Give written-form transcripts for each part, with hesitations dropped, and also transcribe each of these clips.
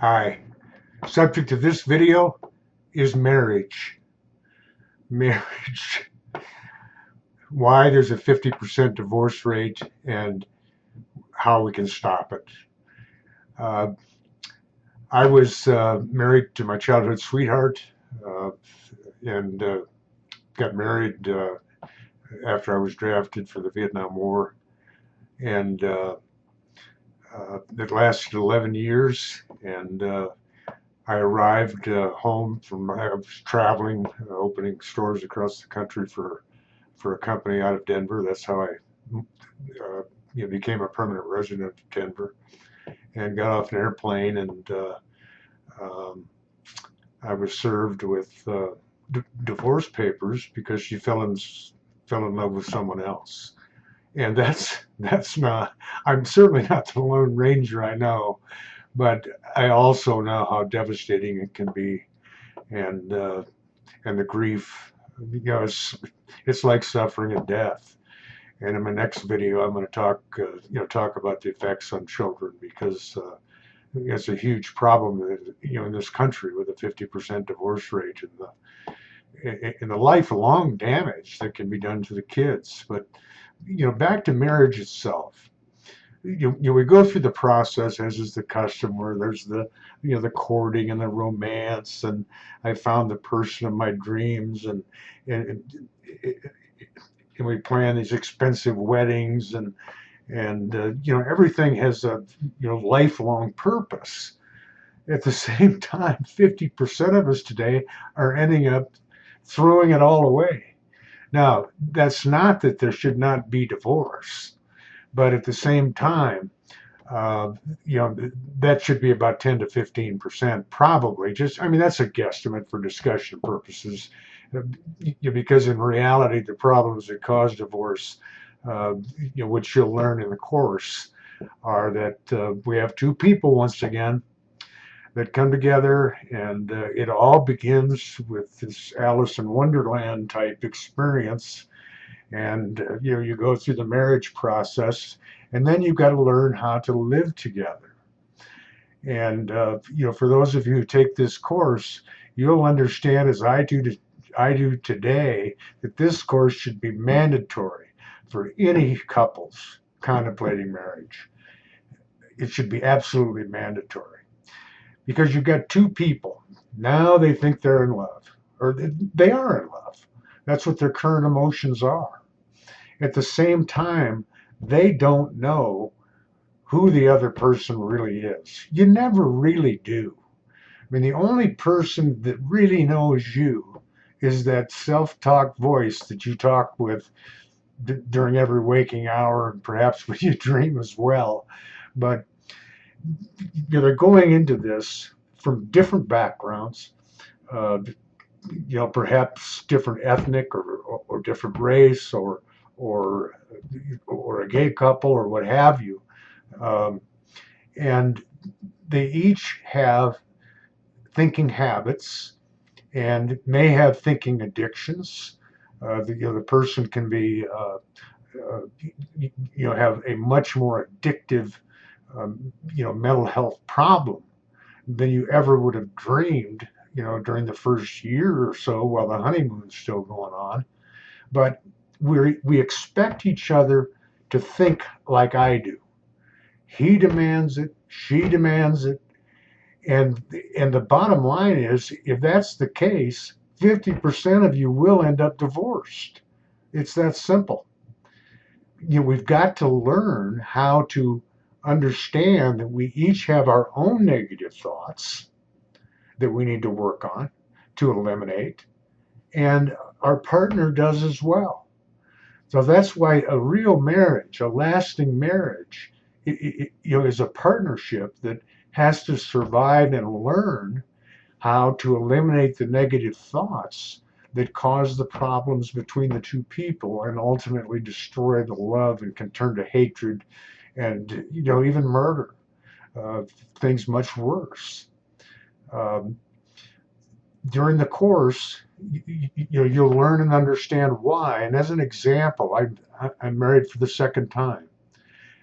Hi. Subject of this video is marriage. Marriage. Why there's a 50% divorce rate and how we can stop it. Uh, I was married to my childhood sweetheart uh, and got married after I was drafted for the Vietnam War. And it lasted 11 years. And I arrived home I was traveling, opening stores across the country for a company out of Denver. That's how I became a permanent resident of Denver, and got off an airplane, and um, I was served with divorce papers because she fell in love with someone else. And that's not. I'm certainly not the Lone Ranger, I know, but I also know how devastating it can be, and and the grief. It's like suffering and death. And in my next video, I'm going to talk about the effects on children, because it's a huge problem, in this country, with a 50% divorce rate, and the lifelong damage that can be done to the kids. But back to marriage itself. We go through the process, as is the custom, where there's the courting and the romance, and I found the person of my dreams, and, and we plan these expensive weddings, and everything has a lifelong purpose. At the same time, 50% of us today are ending up throwing it all away. Now, that's not that there should not be divorce, but at the same time, uh, that should be about 10 to 15%, probably. That's a guesstimate for discussion purposes, because in reality, the problems that cause divorce, which you'll learn in the course, are that we have two people, once again, that come together, and it all begins with this Alice in Wonderland type experience. And you go through the marriage process, and then you've got to learn how to live together. And for those of you who take this course, you'll understand, as I do today, that this course should be mandatory for any couples contemplating marriage. It should be absolutely mandatory, because you've got two people. Now they think they're in love, or they are in love. That's what their current emotions are. At the same time, they don't know who the other person really is. You never really do. The only person that really knows you is that self-talk voice that you talk with during every waking hour, and perhaps when you dream as well. But they're going into this from different backgrounds, uh, perhaps different ethnic or different race, or a gay couple, or what have you, and they each have thinking habits and may have thinking addictions. The person can be have a much more addictive mental health problem than you ever would have dreamed during the first year or so, while the honeymoon's still going on. But we expect each other to think like I do. He demands it, she demands it, and the bottom line is, if that's the case, 50% of you will end up divorced. It's that simple. We've got to learn how to understand that we each have our own negative thoughts that we need to work on to eliminate, and our partner does as well. So that's why a real marriage, a lasting marriage, is a partnership that has to survive and learn how to eliminate the negative thoughts that cause the problems between the two people, and ultimately destroy the love and can turn to hatred and even murder, uh, things much worse. Um, During the course, you'll learn and understand why. And as an example, I'm married for the second time,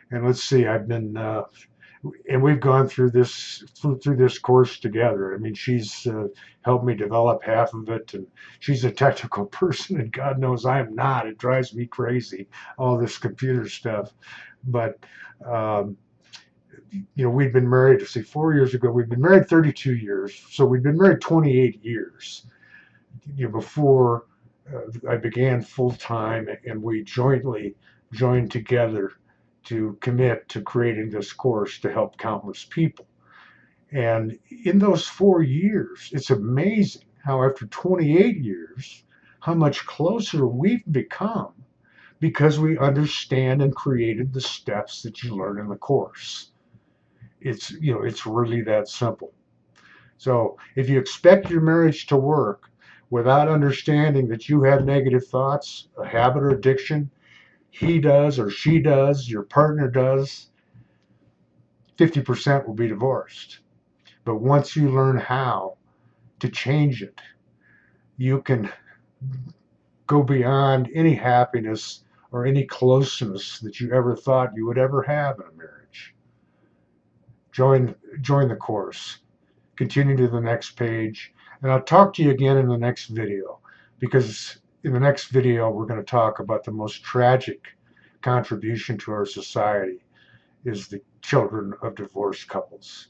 and let's see, I've been and we've gone through this course together. I mean, she's helped me develop half of it, and she's a technical person, and God knows I am not. It drives me crazy, all this computer stuff. But we've been married, see, 4 years ago. We've been married 32 years, so we've been married 28 years. Before I began full time, and we jointly joined together to commit to creating this course to help countless people. And in those 4 years, it's amazing how after 28 years, how much closer we've become because we understand and created the steps that you learn in the course. It's really that simple. So if you expect your marriage to work without understanding that you have negative thoughts, a habit or addiction, he does or she does, your partner does, 50% will be divorced. But once you learn how to change it, you can go beyond any happiness or any closeness that you ever thought you would ever have in a marriage. Join the course. Continue to the next page, and I'll talk to you again in the next video, because in the next video we're going to talk about the most tragic contribution to our society is the children of divorced couples.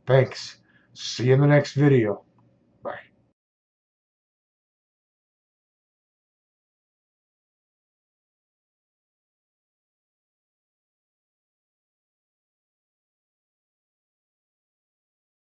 Thanks. See you in the next video.